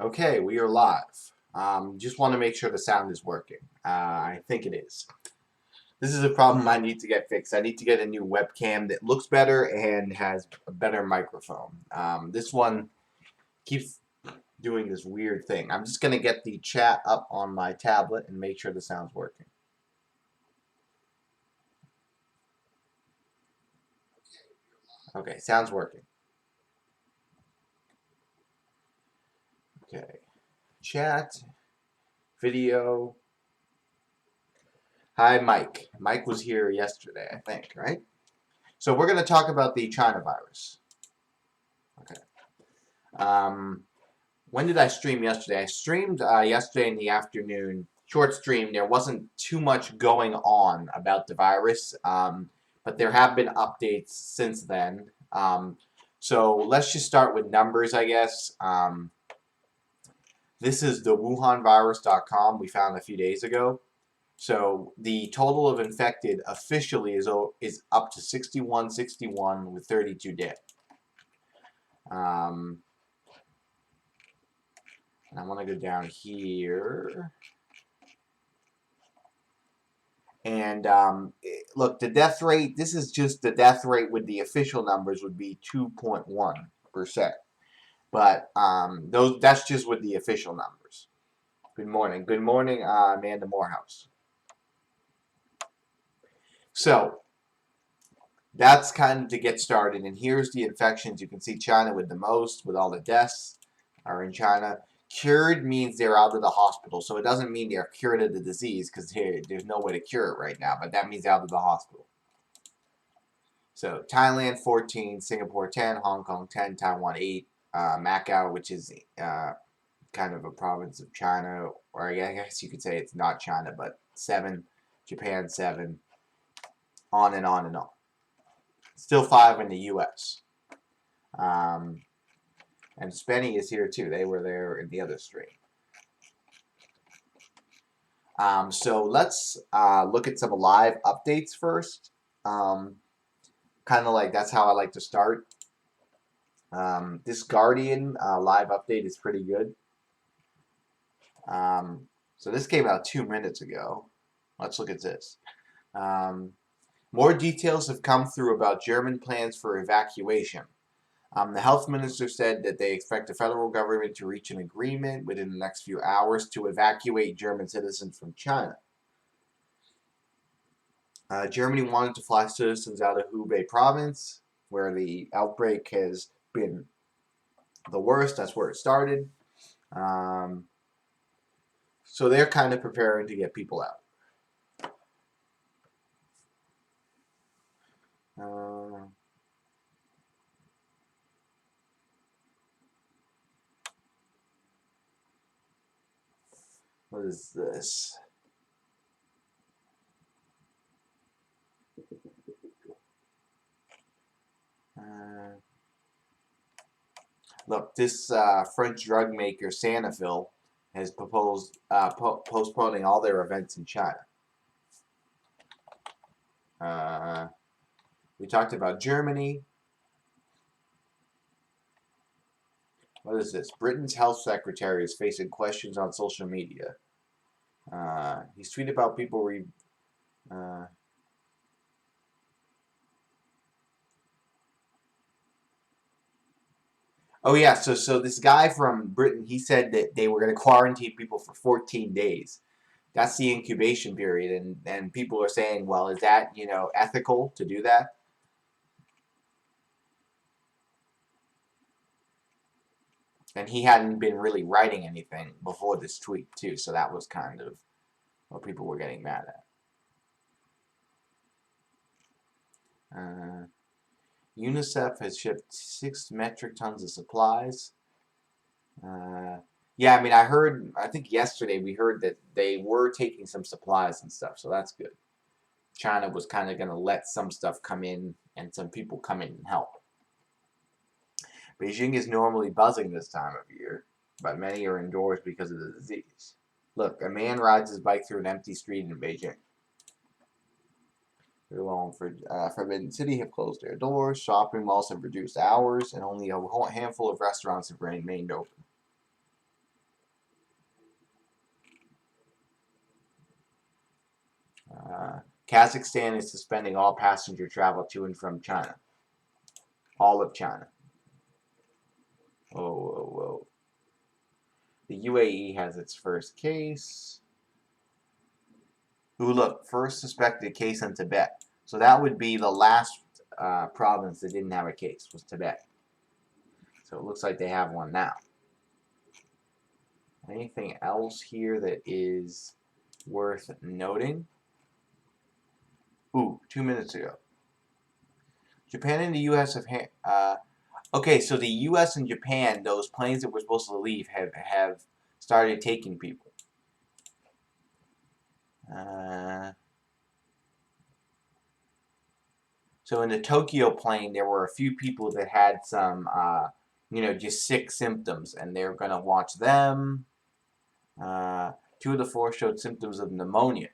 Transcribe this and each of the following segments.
Okay, we are live. Just want to make sure the sound is working. I think it is. This is a problem I need to get fixed. I need to get a new webcam that looks better and has a better microphone. This one keeps doing this weird thing. I'm just going to get the chat up on my tablet and make sure the sound's working. Okay, sound's working. Okay, chat, video. Hi, Mike. Mike was here yesterday, I think, right? So we're going to talk about the China virus. Okay. When did I stream yesterday? I streamed yesterday in the afternoon. Short stream. There wasn't too much going on about the virus, but there have been updates since then. So let's just start with numbers, I guess. This is the WuhanVirus.com we found a few days ago. So the total of infected officially is up to 6161 with 32 dead. And I want to go down here. And look, the death rate, this is just the death rate with the official numbers would be 2.1%. But that's just with the official numbers. Good morning. Good morning, Amanda Morehouse. So that's kind of to get started. And here's the infections. You can see China with the most, with all the deaths are in China. Cured means they're out of the hospital. So it doesn't mean they're cured of the disease because there's no way to cure it right now. But that means out of the hospital. So Thailand 14, Singapore 10, Hong Kong 10, Taiwan 8, Macau, which is kind of a province of China, or I guess you could say it's not China, but 7, Japan 7, on and on and on. Still 5 in the U.S. And Spenny is here too. They were there in the other stream. So let's look at some live updates first. Kind of like that's how I like to start. This Guardian live update is pretty good. So this came out 2 minutes ago. Let's look at this. More details have come through about German plans for evacuation. The health minister said that they expect the federal government to reach an agreement within the next few hours to evacuate German citizens from China. Germany wanted to fly citizens out of Hubei province, where the outbreak has been the worst. That's where it started. So they're kind of preparing to get people out. What is this? Look, this French drug maker Sanofi has proposed postponing all their events in China. We talked about Germany. What is this? Britain's health secretary is facing questions on social media. He's tweeted about people oh yeah, so this guy from Britain, he said that they were going to quarantine people for 14 days. That's the incubation period, and people are saying, well, is that, ethical to do that? And he hadn't been really writing anything before this tweet, too, so that was kind of what people were getting mad at. UNICEF has shipped 6 metric tons of supplies. Yeah, I mean, I think yesterday we heard that they were taking some supplies and stuff, so that's good. China was kind of going to let some stuff come in and some people come in and help. Beijing is normally buzzing this time of year, but many are indoors because of the disease. Look, a man rides his bike through an empty street in Beijing. Forbidden City have closed their doors, shopping malls have reduced hours, and only a handful of restaurants have remained open. Kazakhstan is suspending all passenger travel to and from China. All of China. Whoa, whoa, whoa. The UAE has its first case. Ooh, look, first suspected case in Tibet. So that would be the last province that didn't have a case, was Tibet. So it looks like they have one now. Anything else here that is worth noting? Ooh, 2 minutes ago. Japan and the U.S. have... okay, so the U.S. and Japan, those planes that were supposed to leave, have started taking people. So in the Tokyo plane, there were a few people that had some, just sick symptoms, and they're going to watch them. 2 of the 4 showed symptoms of pneumonia.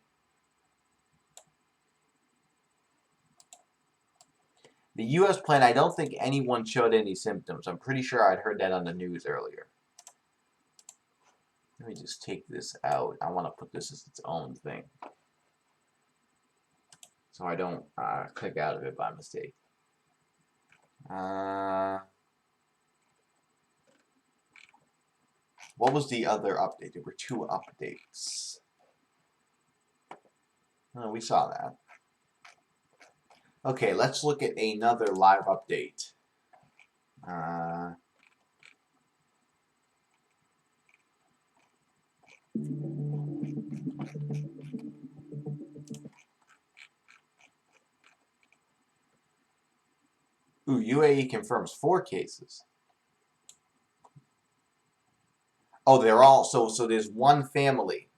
The U.S. plane, I don't think anyone showed any symptoms. I'm pretty sure I'd heard that on the news earlier. Let me just take this out. I want to put this as its own thing, so I don't click out of it by mistake. What was the other update? There were 2 updates. Oh, we saw that. Okay, let's look at another live update. Ooh, UAE confirms 4 cases. Oh, they're all so there's one family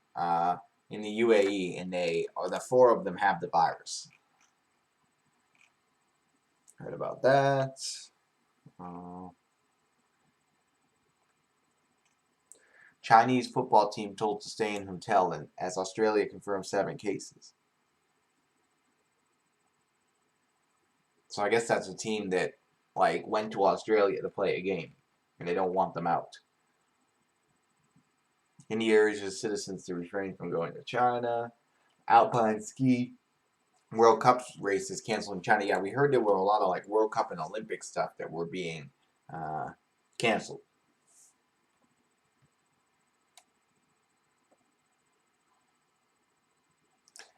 in the UAE, and the 4 of them have the virus. Heard about that. Chinese football team told to stay in hotel, and as Australia confirmed 7 cases. So I guess that's a team that went to Australia to play a game, and they don't want them out. India urges citizens to refrain from going to China. Alpine ski World Cup races canceled in China. Yeah, we heard there were a lot of World Cup and Olympic stuff that were being canceled.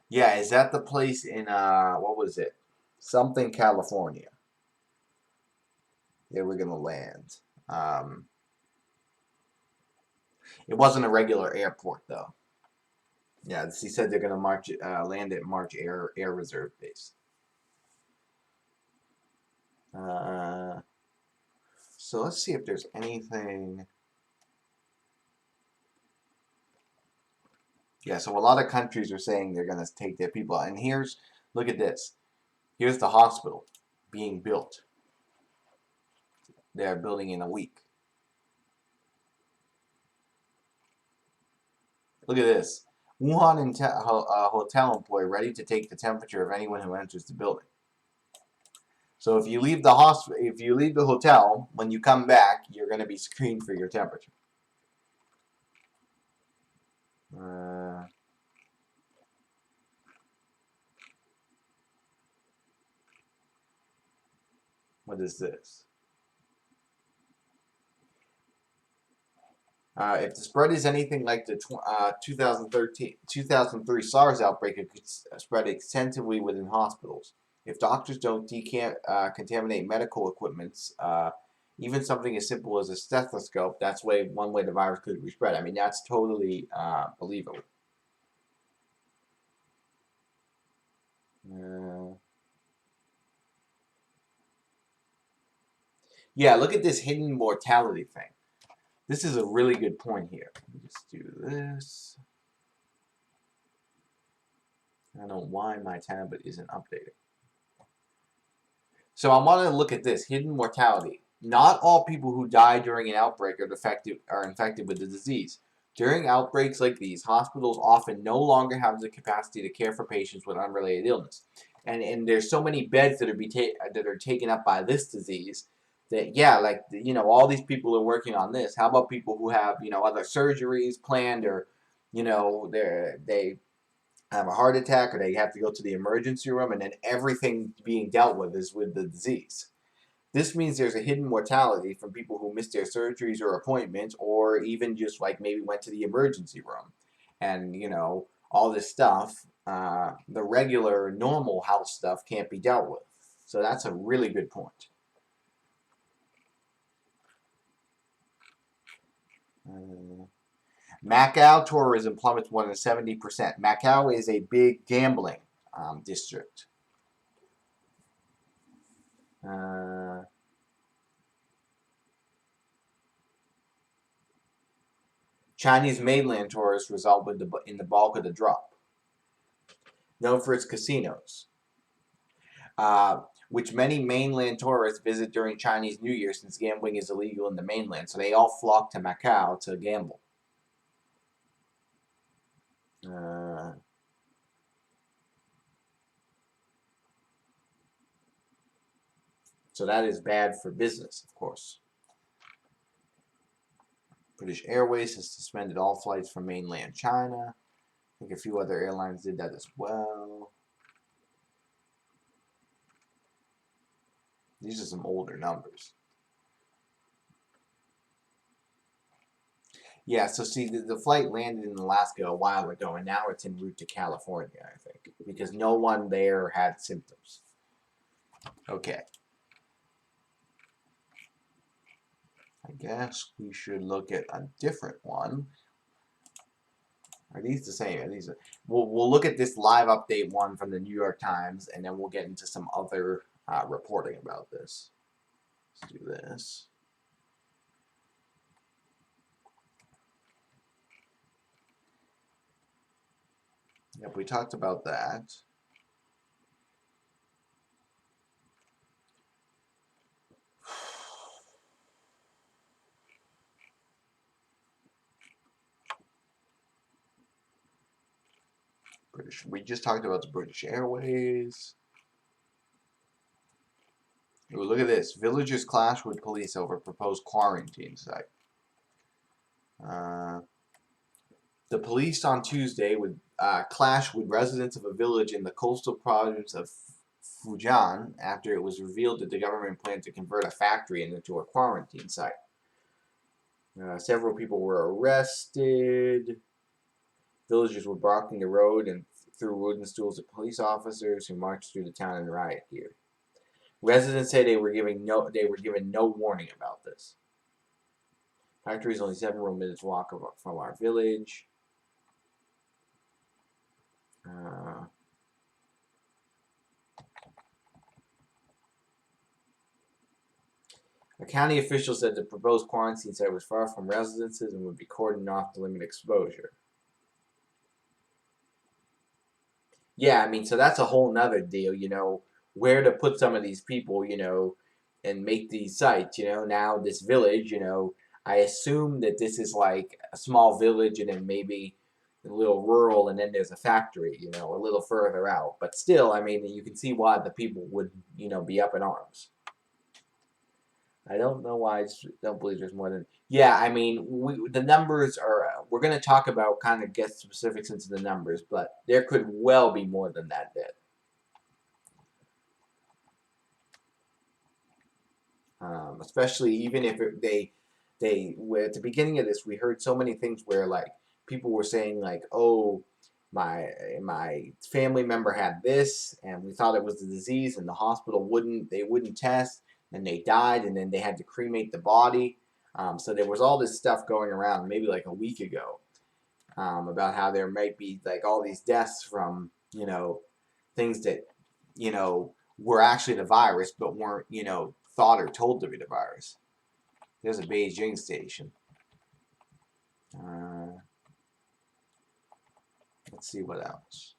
Yeah, is that the place in what was it? Something, California. Yeah, we're gonna land. It wasn't a regular airport though. Yeah, he said they're gonna land at March Air Reserve Base. So let's see if there's anything. Yeah, so a lot of countries are saying they're gonna take their people out. And look at this. Here's the hospital being built. They're building in a week. Look at this. Wuhan hotel employee ready to take the temperature of anyone who enters the building. So if you leave the hotel, when you come back, you're going to be screened for your temperature. What is this? If the spread is anything like the 2003 SARS outbreak, it could spread extensively within hospitals. If doctors don't contaminate medical equipment, even something as simple as a stethoscope, that's one way the virus could be spread. I mean, that's totally believable. Yeah, look at this hidden mortality thing. This is a really good point here. Let me just do this. I don't know why my tablet isn't updating. So I want to look at this hidden mortality. Not all people who die during an outbreak are infected with the disease. During outbreaks like these, hospitals often no longer have the capacity to care for patients with unrelated illness. And there's so many beds that are taken up by this disease that, yeah, all these people are working on this. How about people who have, other surgeries planned, or, they have a heart attack or they have to go to the emergency room, and then everything being dealt with is with the disease. This means there's a hidden mortality from people who missed their surgeries or appointments, or even just like maybe went to the emergency room. And, all this stuff, the regular, normal health stuff can't be dealt with. So that's a really good point. Macau tourism plummets more than 70%. Macau is a big gambling district. Chinese mainland tourists result in the bulk of the drop. Known for its casinos, which many mainland tourists visit during Chinese New Year since gambling is illegal in the mainland. So they all flock to Macau to gamble. So that is bad for business, of course. British Airways has suspended all flights from mainland China. I think a few other airlines did that as well. These are some older numbers. Yeah, so see, the flight landed in Alaska a while ago, and now it's en route to California, I think, because no one there had symptoms. Okay. I guess we should look at a different one. Are these the same? Are these? We'll look at this live update one from the New York Times, and then we'll get into some other reporting about this. Let's do this. Yep, we talked about that. We just talked about the British Airways. Ooh, look at this. Villagers clash with police over proposed quarantine site. The police on Tuesday would clash with residents of a village in the coastal province of Fujian after it was revealed that the government planned to convert a factory into a quarantine site. Several people were arrested. Villagers were blocking the road and threw wooden stools at police officers who marched through the town in riot gear. Residents say they were given no warning about this. The factory is only 7 minutes walk from our village. A county official said the proposed quarantine site was far from residences and would be cordoned off to limit exposure. Yeah, I mean, so that's a whole nother deal, where to put some of these people, and make these sites, now this village, I assume that this is like a small village and then maybe a little rural and then there's a factory, a little further out. But still, I mean, you can see why the people would, be up in arms. I don't know why I don't believe there's more than... Yeah, I mean, the numbers are... we're going to talk about, kind of get specifics into the numbers, but there could well be more than that bit. Especially even if they at the beginning of this, we heard so many things where, like, people were saying, like, oh, my family member had this, and we thought it was the disease, and the hospital wouldn't test, and they died, and then they had to cremate the body. So there was all this stuff going around maybe like a week ago about how there might be like all these deaths from, things that, were actually the virus but weren't, thought or told to be the virus. There's a Beijing station. Let's see what else.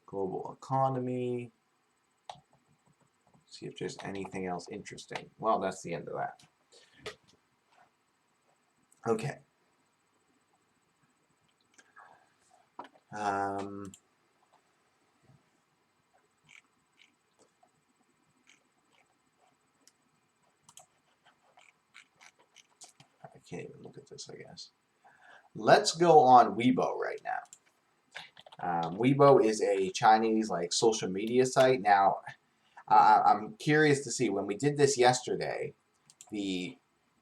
Global economy. See if there's anything else interesting. Well, that's the end of that. Okay. can't even look at this, I guess. Let's go on Weibo right now. Weibo is a Chinese like social media site. Now, I'm curious to see, when we did this yesterday, the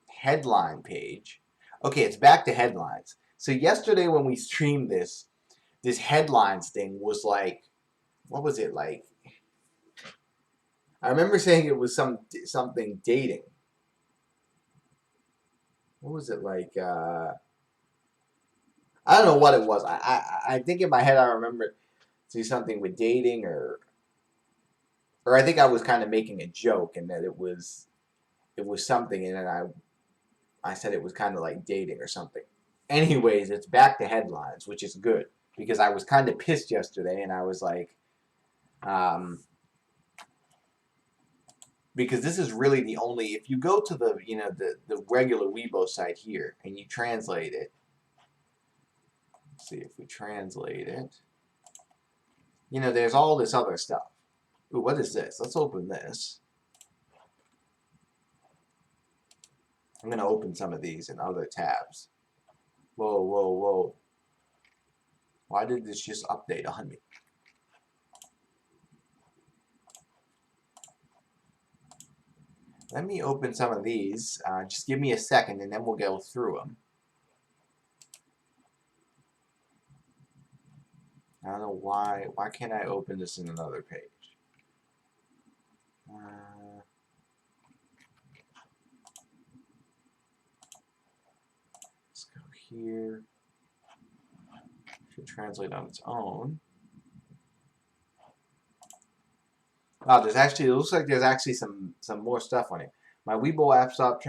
headline page. Okay, it's back to headlines. So yesterday when we streamed this headlines thing was like, what was it like? I remember saying it was something dating. What was it like? I don't know what it was. I think in my head I remember see something with dating, or I think I was kind of making a joke and that it was something, and then I said it was kind of like dating or something. Anyways, it's back to headlines, which is good because I was kind of pissed yesterday, and I was like, because this is really the only. If you go to the regular Weibo site here and you translate it, let's see if we translate it. There's all this other stuff. Ooh, what is this? Let's open this. I'm gonna open some of these in other tabs. Whoa, whoa, whoa. Why did this just update on me? Let me open some of these. Just give me a second and then we'll go through them. I don't know why. Why can't I open this in another page? Let's go here. Should translate on its own. Wow, it looks like there's actually some more stuff on it. My Weibo app stopped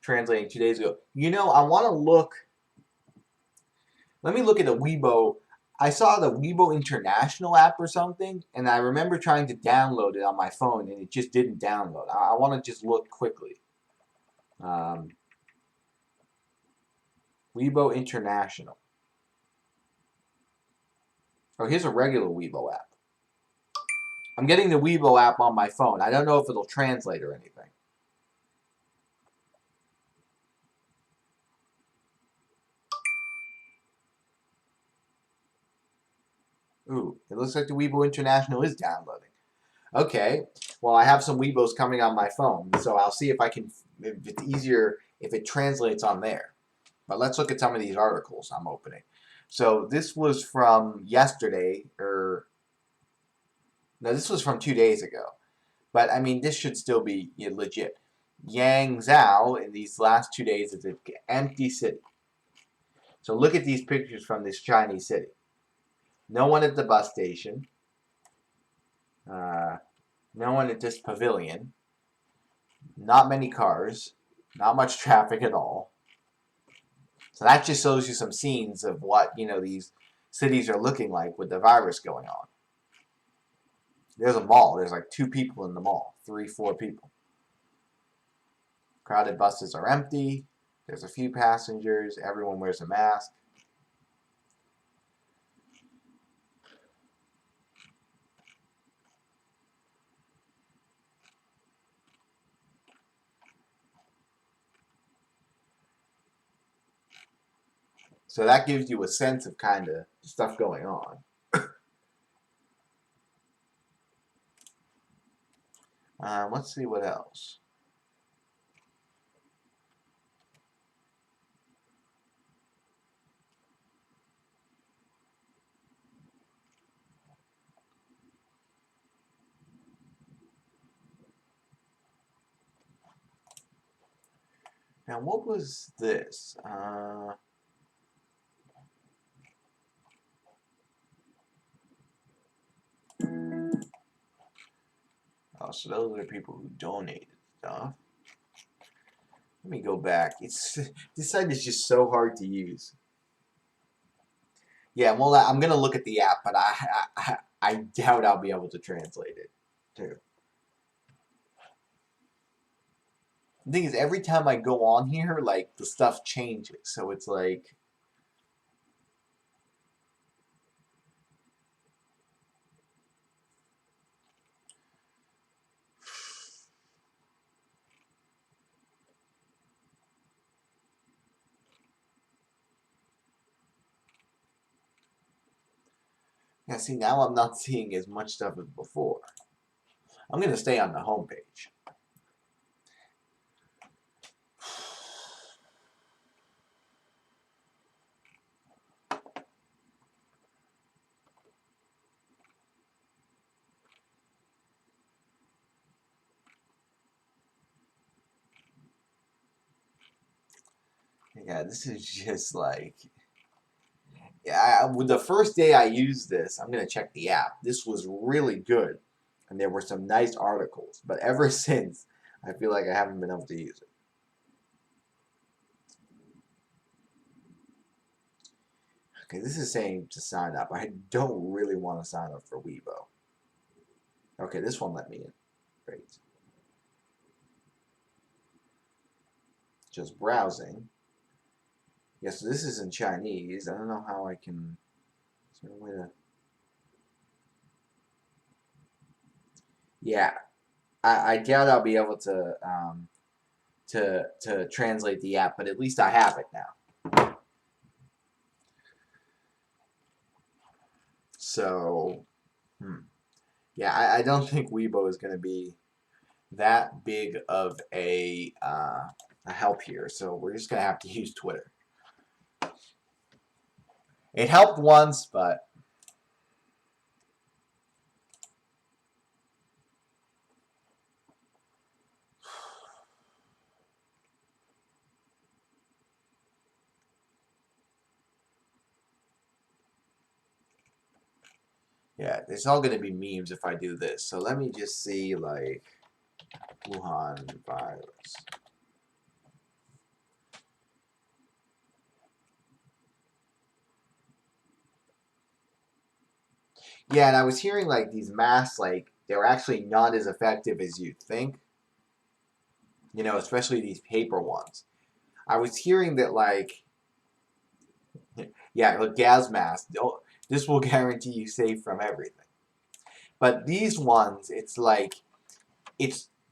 translating 2 days ago. I want to look. Let me look at the Weibo. I saw the Weibo International app or something, and I remember trying to download it on my phone, and it just didn't download. I want to just look quickly. Weibo International. Oh, here's a regular Weibo app. I'm getting the Weibo app on my phone. I don't know if it'll translate or anything. Ooh, it looks like the Weibo International is downloading. Okay, well, I have some Weibos coming on my phone, so I'll see if it's easier if it translates on there. But let's look at some of these articles I'm opening. So this was from yesterday, no, this was from 2 days ago. But I mean, this should still be legit. Yangzhou in these last 2 days is an empty city. So look at these pictures from this Chinese city. No one at the bus station. No one at this pavilion. Not many cars. Not much traffic at all. So that just shows you some scenes of what these cities are looking like with the virus going on. There's a mall. There's like 2 people in the mall. 3, 4 people. Crowded buses are empty. There's a few passengers. Everyone wears a mask. So that gives you a sense of kind of stuff going on. Let's see what else. Now, what was this? Oh, so those are people who donated stuff. Let me go back. This site is just so hard to use. Yeah, well, I'm gonna look at the app, but I doubt I'll be able to translate it too. The thing is, every time I go on here, like the stuff changes, so it's like. Yeah, see, now I'm not seeing as much stuff as before. I'm going to stay on the home page. Yeah, this is just like... Yeah, the first day I used this, I'm going to check the app. This was really good. And there were some nice articles. But ever since, I feel like I haven't been able to use it. Okay, this is saying to sign up. I don't really want to sign up for Weibo. Okay, this one let me in. Great. Just browsing. Yes, so this is in Chinese. I don't know how I can... Is there a way to... Yeah, I doubt I'll be able to translate the app, but at least I have it now. So, yeah, I don't think Weibo is going to be that big of a help here. So we're just going to have to use Twitter. It helped once, but... Yeah, it's all going to be memes if I do this. So let me just see, like, Wuhan virus. Yeah, and I was hearing, like, these masks, like, they're actually not as effective as you'd think. You know, especially these paper ones. I was hearing that, like, yeah, like gas masks, this will guarantee you safe from everything. But these ones, it's like,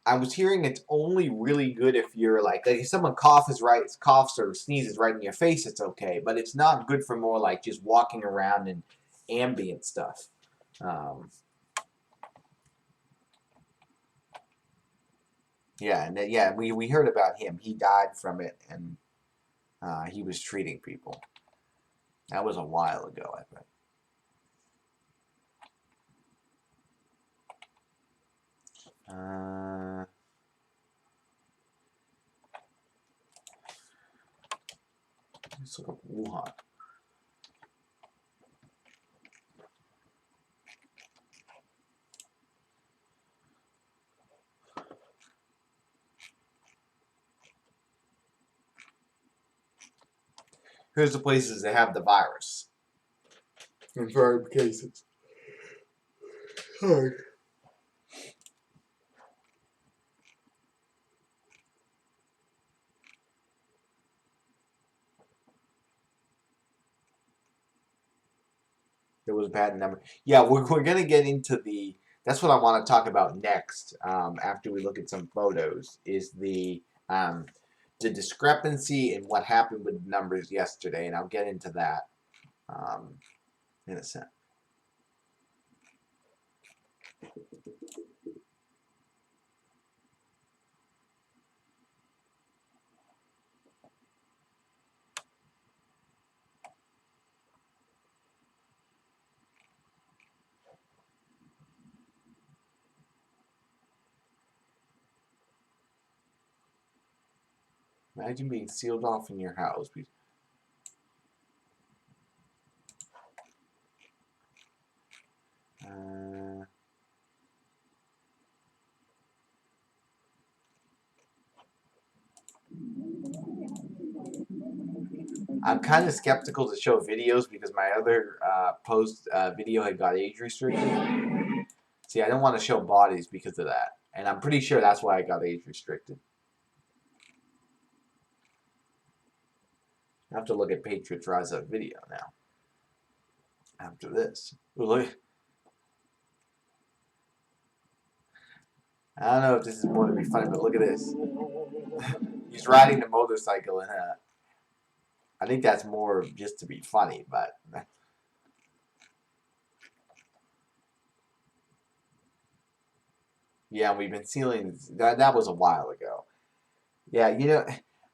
I was hearing it's only really good if you're like if someone coughs or sneezes right in your face, it's okay. But it's not good for more like just walking around and ambient stuff. Yeah, and yeah, we heard about him. He died from it, and he was treating people. That was a while ago, I think. Let's look up Wuhan. Here's the places that have the virus. Confirmed cases. Sorry. It was a bad number. Yeah, we're going to get into the... That's what I want to talk about next, after we look at some photos, is the discrepancy in what happened with the numbers yesterday, and I'll get into that in a sec. Imagine being sealed off in your house. I'm kind of skeptical to show videos because my other post video had got age restricted. See, I don't want to show bodies because of that. And I'm pretty sure that's why I got age restricted. I have to look at Patriots Rise Up video now. After this. Look. I don't know if this is more to be funny, but look at this. He's riding the motorcycle and I think that's more just to be funny, but Yeah, we've been sealing that. That was a while ago. Yeah,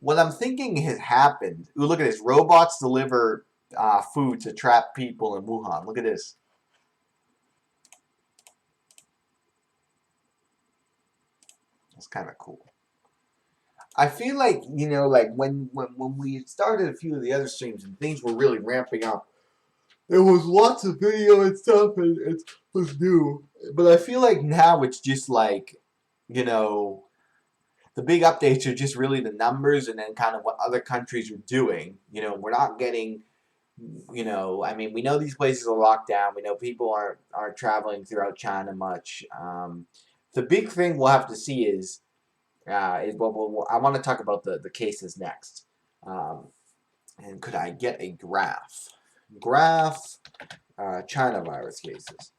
what I'm thinking has happened. Ooh, look at this. Robots deliver food to trapped people in Wuhan. Look at this. It's kind of cool. I feel like like when we started a few of the other streams and things were really ramping up, there was lots of video and stuff, and it was new. But I feel like now it's just like, you know, the big updates are just really the numbers and then kind of what other countries are doing. We're not getting, I mean, we know these places are locked down. We know people aren't traveling throughout China much. The big thing we'll have to see is well, I want to talk about the cases next. Um, and could I get a graph? Graph China virus cases.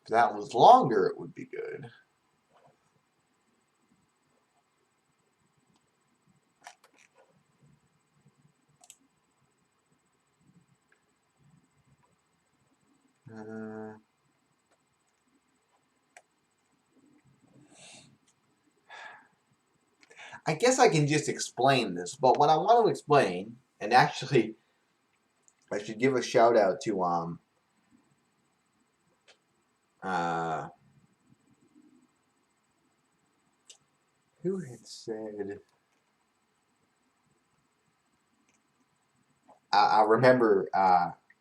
If that was longer, it would be good. I guess I can just explain this, but what I want to explain, and actually, I should give a shout out to uh who had said I'll remember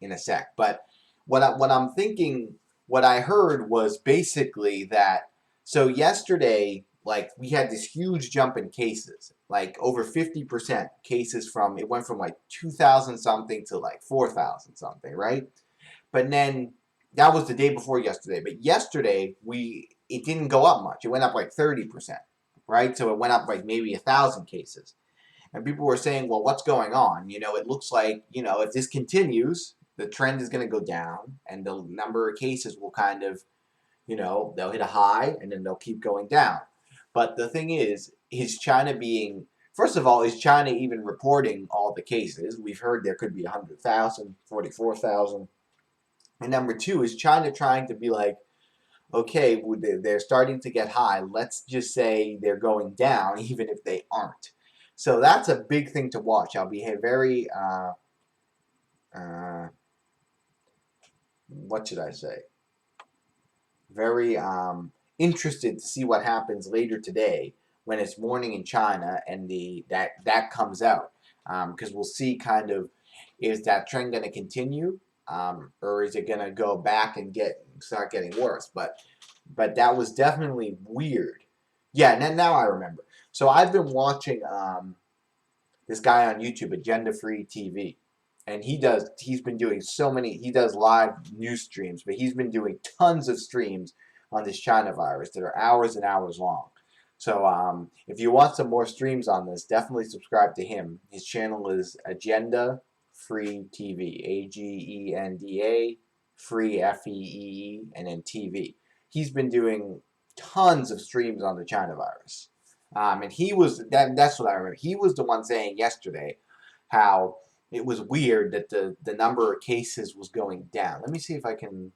in a sec. But what I'm thinking, what I heard was basically that. So yesterday, like we had this huge jump in cases, like over 50% cases from it went from like 2,000 something to like 4,000 something, right? But then that was the day before yesterday. But yesterday it didn't go up much. It went up like 30%, right? So it went up like maybe 1,000 cases. And people were saying, well, what's going on? It looks like, if this continues, the trend is going to go down and the number of cases will kind of, they'll hit a high and then they'll keep going down. But the thing is China being, first of all, is China even reporting all the cases? We've heard there could be 100,000, 44,000. And number two, is China trying to be like, okay, they're starting to get high. Let's just say they're going down, even if they aren't. So that's a big thing to watch. I'll be very, uh, what should I say? Very interested to see what happens later today when it's morning in China and that comes out, because we'll see kind of, is that trend going to continue, or is it going to go back and start getting worse? But that was definitely weird. Yeah, and then now I remember. So I've been watching this guy on YouTube, Agenda Free TV, and he's been doing he does live news streams, but he's been doing tons of streams on this China virus that are hours and hours long. So if you want some more streams on this, definitely subscribe to him. His channel is Agenda Free TV, Agenda Free FEE, and then TV. He's been doing tons of streams on the China virus. And he was that's what I remember. He was the one saying yesterday how it was weird that the number of cases was going down. Let me see if I can,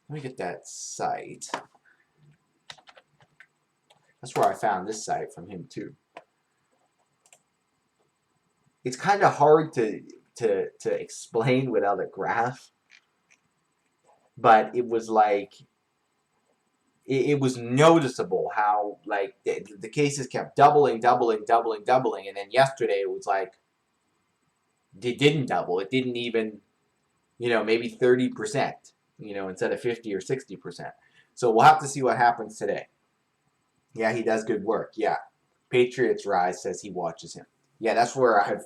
let me get that site. That's where I found this site from him too. It's kind of hard to explain without a graph, but it was like it was noticeable how like the cases kept doubling, and then yesterday it was like it didn't double. It didn't even, maybe 30%, instead of 50 or 60%. So we'll have to see what happens today. Yeah, he does good work. Yeah. Patriots Rise says he watches him. Yeah, that's where I have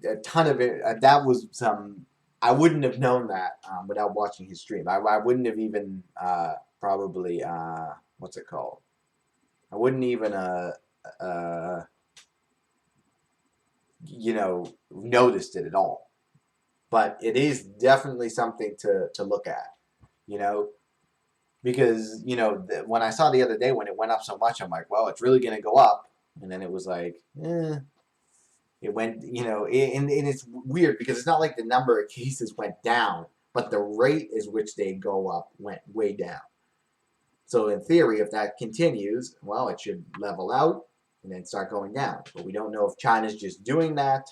a ton of it. That was some, I wouldn't have known that without watching his stream. I wouldn't have even probably, what's it called? I wouldn't even uh, noticed it at all. But it is definitely something to look at, you know, because when I saw the other day when it went up so much, I'm like, well, it's really gonna go up, and then it was like, it went, and it's weird because it's not like the number of cases went down, but the rate is which they go up went way down. So in theory, if that continues, well, it should level out and then start going down. But we don't know if China's just doing that.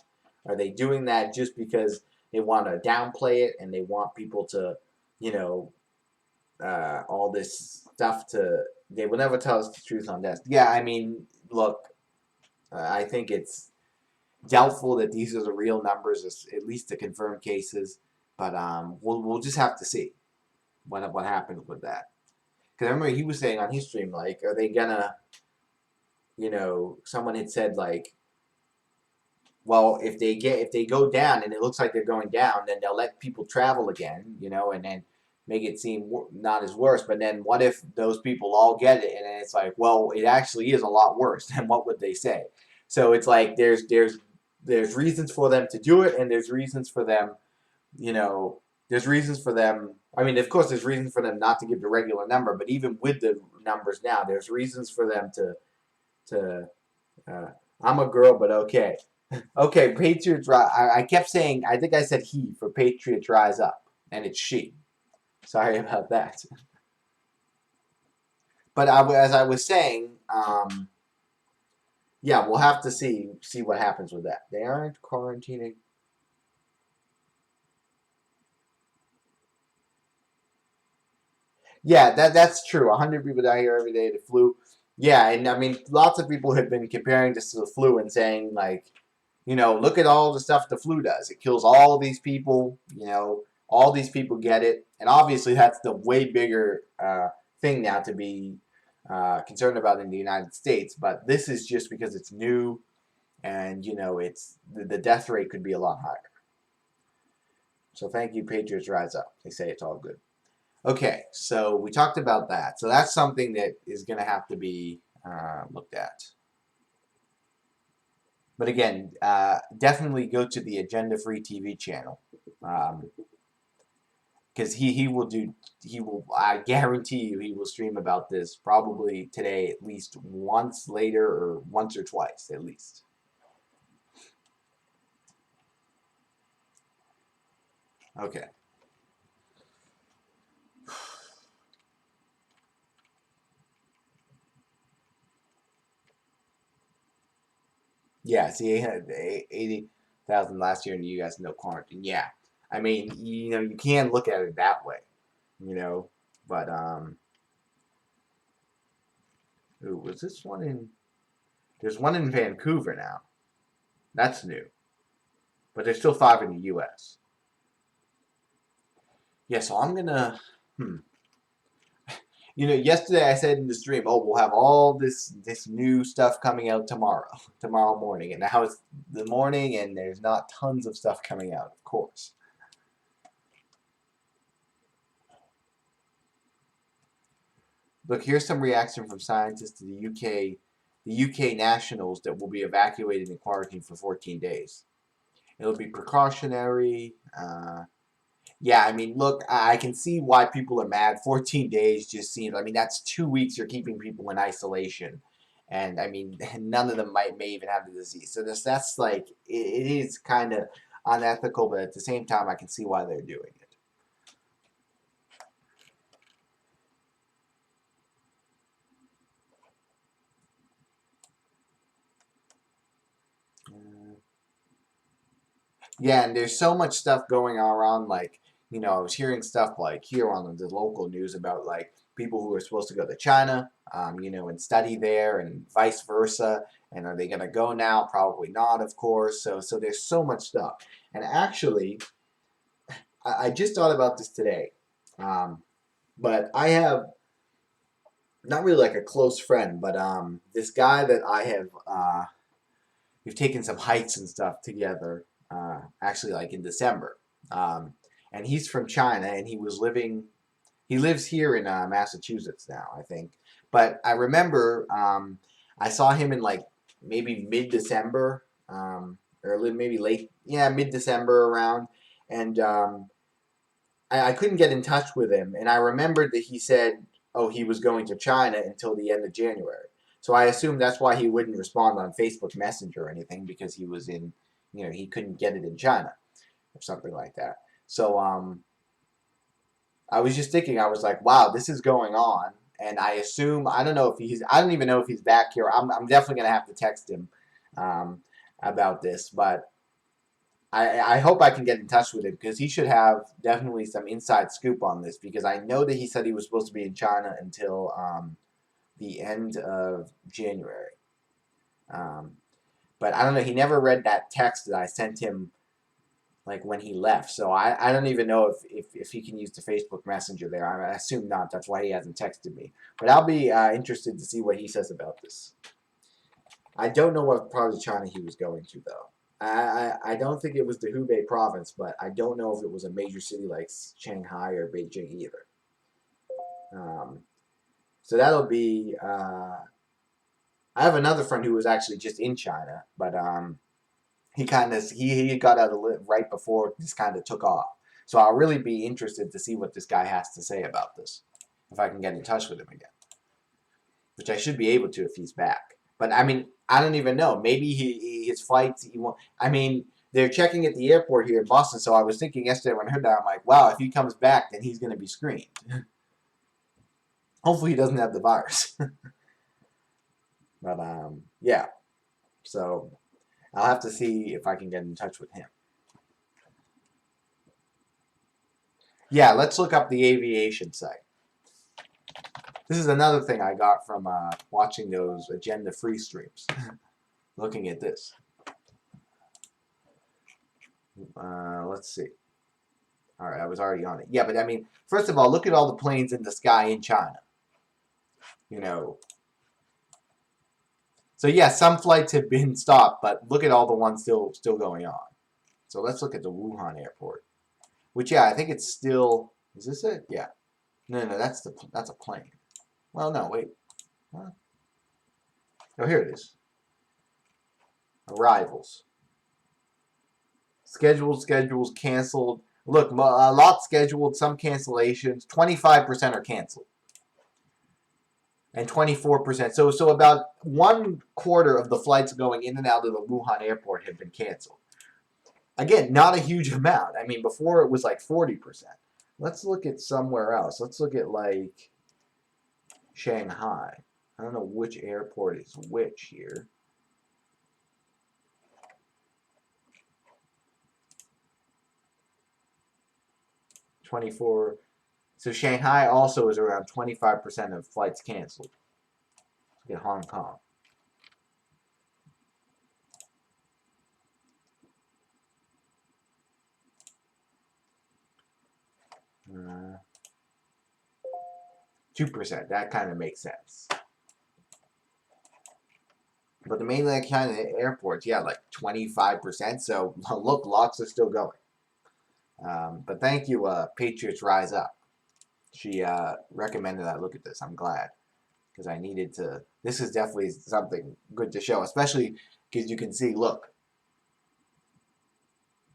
Are they doing that just because they want to downplay it and they want people to, you know, all this stuff to? They will never tell us the truth on this. Yeah, I mean, look, I think it's doubtful that these are the real numbers, at least the confirmed cases. But we'll just have to see what happens with that. Because I remember he was saying on his stream, like, are they gonna, someone had said like, well, if they go down and it looks like they're going down, then they'll let people travel again, and then make it seem not as worse. But then what if those people all get it and then it's like, well, it actually is a lot worse. Then what would they say? So it's like there's reasons for them to do it, and there's reasons for them, there's reasons for them. I mean, of course, there's reasons for them not to give the regular number, but even with the numbers now, there's reasons for them to. I'm a girl, but okay. Okay, Patriots. I kept saying. I think I said he for Patriots rise up, and it's she. Sorry about that. But as I was saying, yeah, we'll have to see what happens with that. They aren't quarantining. Yeah, that's true. 100 people die here every day. The flu. Yeah, and I mean, lots of people have been comparing this to the flu and saying like, look at all the stuff the flu does. It kills all these people. All these people get it, and obviously that's the way bigger thing now to be concerned about in the United States. But this is just because it's new, and it's the death rate could be a lot higher. So thank you, Patriots Rise Up. They say it's all good. Okay, so we talked about that. So that's something that is going to have to be looked at. But again, definitely go to the Agenda Free TV channel. Because he will, I guarantee you, he will stream about this probably today at least once later or once or twice at least. Okay. Yeah, see, 80,000 last year, and you guys no quarantine. Yeah, I mean, you can look at it that way, but ooh, was this one in? There's one in Vancouver now. That's new, but there's still 5 in the U.S. Yeah, so I'm gonna. Yesterday I said in the stream, oh, we'll have all this new stuff coming out tomorrow morning, and now it's the morning, and there's not tons of stuff coming out, of course. Look, here's some reaction from scientists to the UK nationals that will be evacuated and quarantined for 14 days. It'll be precautionary. Yeah, I mean, look, I can see why people are mad. 14 days just seems, I mean, that's 2 weeks you're keeping people in isolation. And I mean, none of them may even have the disease. So that's like, it is kind of unethical, but at the same time, I can see why they're doing it. Yeah, and there's so much stuff going on around, like, I was hearing stuff like here on the local news about like people who are supposed to go to China, and study there, and vice versa. And are they gonna go now? Probably not, of course. So there's so much stuff. And actually, I just thought about this today, but I have not really like a close friend, but this guy that I have we've taken some hikes and stuff together. Actually, like in December. And he's from China, and he lives here in Massachusetts now, I think. But I remember I saw him in like maybe mid-December, or maybe late, yeah, mid-December around, and I couldn't get in touch with him, and I remembered that he said, oh, he was going to China until the end of January. So I assumed that's why he wouldn't respond on Facebook Messenger or anything, because he was in, he couldn't get it in China or something like that. So I was just thinking, I was like, wow, this is going on, and I assume, I don't even know if he's back here. I'm definitely gonna have to text him about this, but I hope I can get in touch with him, because he should have definitely some inside scoop on this, because I know that he said he was supposed to be in China until the end of January. But I don't know, he never read that text that I sent him like when he left, so I don't even know if he can use the Facebook Messenger there. I assume not, that's why he hasn't texted me. But I'll be interested to see what he says about this. I don't know what part of China he was going to, though. I don't think it was the Hubei province, but I don't know if it was a major city like Shanghai or Beijing either. So that'll be. I have another friend who was actually just in China, but he got out of right before this kind of took off. So I'll really be interested to see what this guy has to say about this, if I can get in touch with him again, which I should be able to if he's back. But I mean, I don't even know. Maybe his flights. He won't. I mean, they're checking at the airport here in Boston. So I was thinking yesterday when I heard that, I'm like, wow, if he comes back, then he's going to be screened. Hopefully, he doesn't have the virus. But yeah. So I'll have to see if I can get in touch with him. Yeah, let's look up the aviation site. This is another thing I got from watching those Agenda Free streams. Looking at this. Let's see. All right, I was already on it. Yeah, but I mean, first of all, look at all the planes in the sky in China. So yeah, some flights have been stopped, but look at all the ones still going on. So let's look at the Wuhan airport, which, yeah, I think it's still. Is this it? Yeah. No, that's a plane. Well, no, wait. Huh? Oh, here it is. Arrivals. Schedules, canceled. Look, a lot scheduled, some cancellations. 25% are canceled. And 24%. So about 1/4 of the flights going in and out of the Wuhan airport have been canceled. Again, not a huge amount. I mean, before it was like 40%. Let's look at somewhere else. Let's look at like Shanghai. I don't know which airport is which here. So Shanghai also is around 25% of flights canceled. Look at Hong Kong. Uh, 2%. That kind of makes sense. But the mainland China airports, yeah, like 25%. So look, lots are still going. But thank you, Patriots Rise Up. She recommended I look at this. I'm glad, because I needed to. This is definitely something good to show, especially because you can see, look,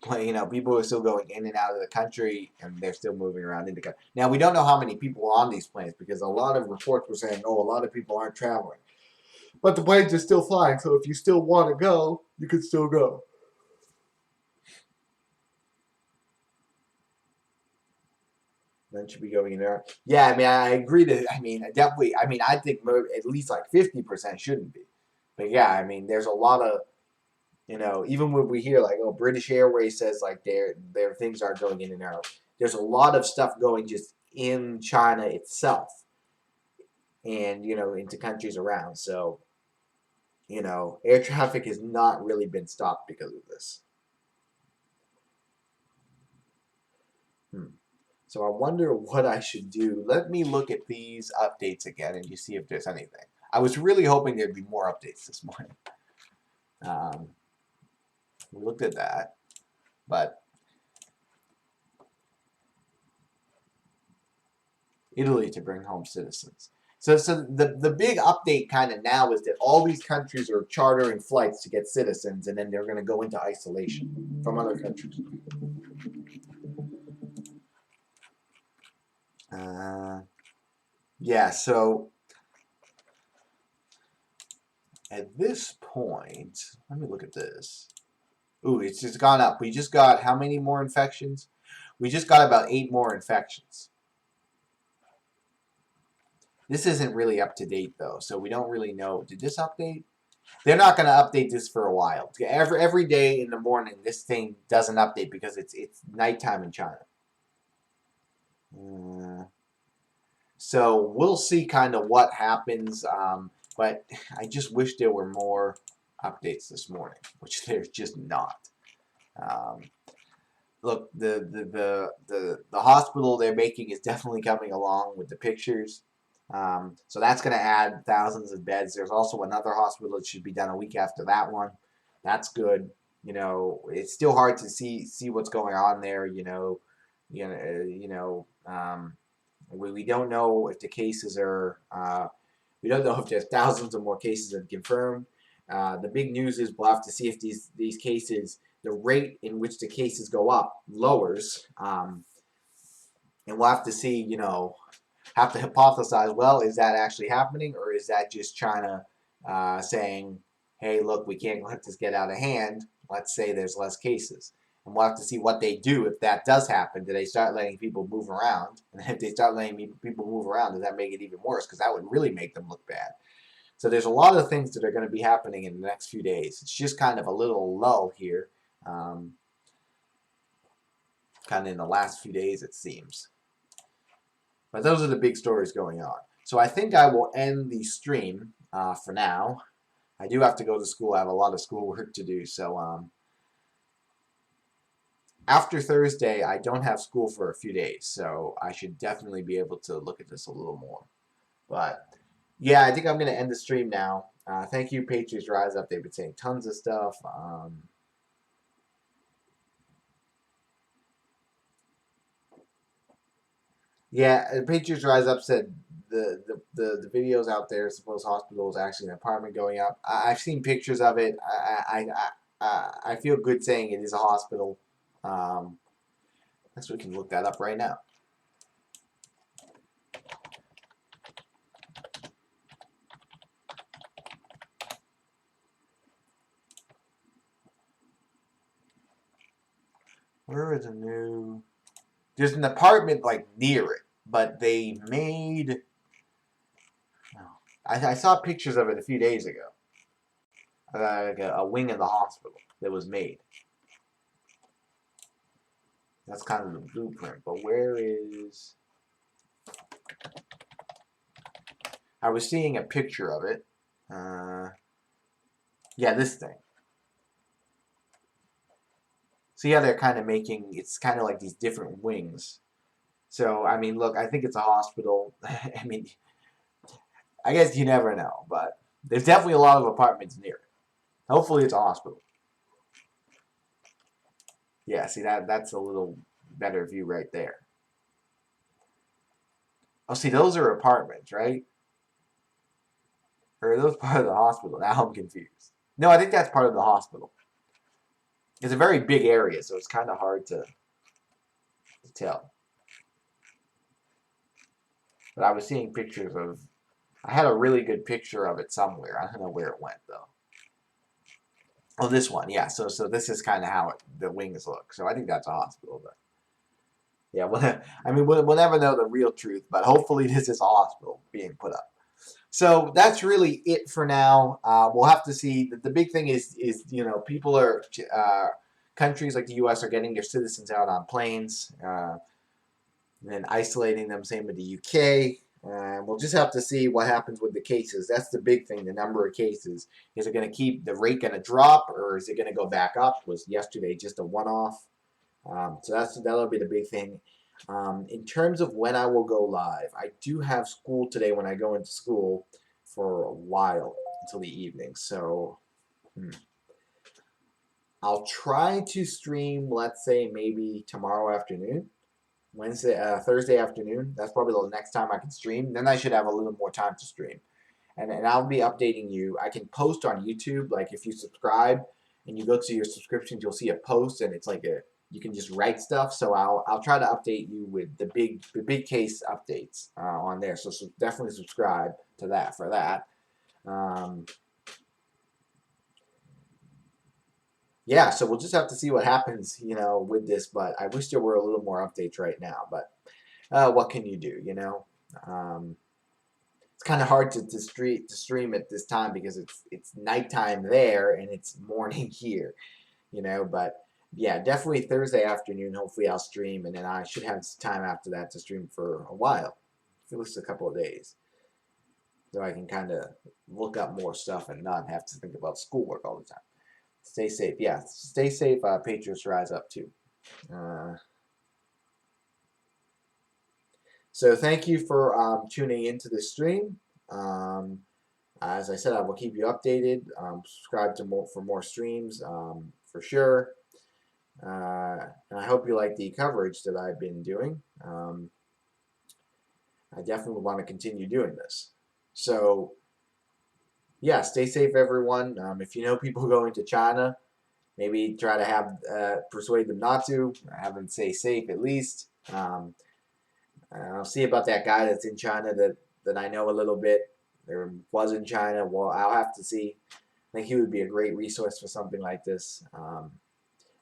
people are still going in and out of the country, and they're still moving around in the country. Now, we don't know how many people are on these planes, because a lot of reports were saying, oh, a lot of people aren't traveling. But the planes are still flying, so if you still want to go, you can still go. Then should be going in there. Yeah, I mean, I agree definitely. I mean, I think at least like 50% shouldn't be. But yeah, I mean, there's a lot of, even when we hear like, oh, British Airways says like their things are going in and out. There's a lot of stuff going just in China itself, and into countries around. So, air traffic has not really been stopped because of this. So I wonder what I should do. Let me look at these updates again and just see if there's anything. I was really hoping there'd be more updates this morning. We looked at that, but Italy to bring home citizens. So the big update kind of now is that all these countries are chartering flights to get citizens, and then they're going to go into isolation from other countries. Yeah, so at this point, let me look at this. Ooh, it's just gone up. We just got how many more infections? We just got about 8 more infections. This isn't really up to date though, so we don't really know. Did this update? They're not going to update this for a while. Every day in the morning, this thing doesn't update because it's nighttime in China. So we'll see kind of what happens. But I just wish there were more updates this morning, which there's just not. Look, the hospital they're making is definitely coming along with the pictures. So that's going to add thousands of beds. There's also another hospital that should be done a week after that one. That's good. You know, it's still hard to see what's going on there. We don't know if the cases are. We don't know if there's thousands of more cases that are confirmed. The big news is we'll have to see if these cases, the rate in which the cases go up, lowers, and we'll have to see. Have to hypothesize. Well, is that actually happening, or is that just China saying, "Hey, look, we can't let this get out of hand. Let's say there's less cases." And we'll have to see what they do if that does happen. Do they start letting people move around? And if they start letting people move around, does that make it even worse? Because that would really make them look bad. So there's a lot of things that are going to be happening in the next few days. It's just kind of a little lull here, kind of in the last few days, it seems. But those are the big stories going on. So I think I will end the stream for now. I do have to go to school. I have a lot of schoolwork to do. So after Thursday, I don't have school for a few days. So I should definitely be able to look at this a little more. But yeah, I think I'm going to end the stream now. Thank you, Patriots Rise Up. They've been saying tons of stuff. Yeah, Patriots Rise Up said the videos out there suppose hospital is actually an apartment going up. I've seen pictures of it. I feel good saying it is a hospital. Guess we can look that up right now. Where is the new? There's an apartment like near it, but they made. I saw pictures of it a few days ago. Like a wing in the hospital that was made. That's kind of the blueprint. But where is? I was seeing a picture of it. Yeah, this thing. See how they're kind of making, it's kind of like these different wings. So, I mean, look, I think it's a hospital. I mean, I guess you never know, but there's definitely a lot of apartments near it. Hopefully it's a hospital. Yeah, see, that's a little better view right there. Oh, see, those are apartments, right? Or are those part of the hospital? Now I'm confused. No, I think that's part of the hospital. It's a very big area, so it's kind of hard to tell. But I was seeing pictures of. I had a really good picture of it somewhere. I don't know where it went though. Oh, this one, yeah. So this is kind of how the wings look. So I think that's a hospital, but yeah. I mean, we'll never know the real truth, but hopefully this is a hospital being put up. So that's really it for now. We'll have to see. The big thing is people are countries like the U.S. are getting their citizens out on planes, and then isolating them. Same with the U.K. We'll just have to see what happens with the cases. That's the big thing, the number of cases. Is it going to keep the rate going to drop, or is it going to go back up? Was yesterday just a one-off? So that'll be the big thing. In terms of when I will go live, I do have school today when I go into school for a while until the evening. So I'll try to stream, let's say, maybe tomorrow afternoon. Thursday afternoon. That's probably the next time I can stream. Then I should have a little more time to stream. And I'll be updating you. I can post on YouTube, like if you subscribe and you go to your subscriptions, you'll see a post, and it's like you can just write stuff. So I'll try to update you with the big case updates on there. So definitely subscribe to that for that. Um, yeah, so we'll just have to see what happens, with this. But I wish there were a little more updates right now. But what can you do? Um, it's kind of hard to stream at this time because it's nighttime there and it's morning here. But yeah, definitely Thursday afternoon. Hopefully I'll stream, and then I should have time after that to stream for a while, at least a couple of days, so I can kind of look up more stuff and not have to think about schoolwork all the time. Stay safe. Yeah, stay safe. Patriots rise up too. Uh, so thank you for tuning into this stream. Um, as I said, I will keep you updated. Subscribe to for more streams for sure. And I hope you like the coverage that I've been doing. I definitely want to continue doing this. So yeah, stay safe, everyone. If you know people going to China, maybe try to persuade them not to. Have them stay safe at least. I'll see about that guy that's in China that I know a little bit. There was in China. Well, I'll have to see. I think he would be a great resource for something like this.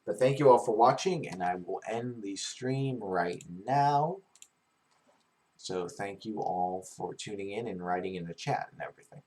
But thank you all for watching, and I will end the stream right now. So thank you all for tuning in and writing in the chat and everything.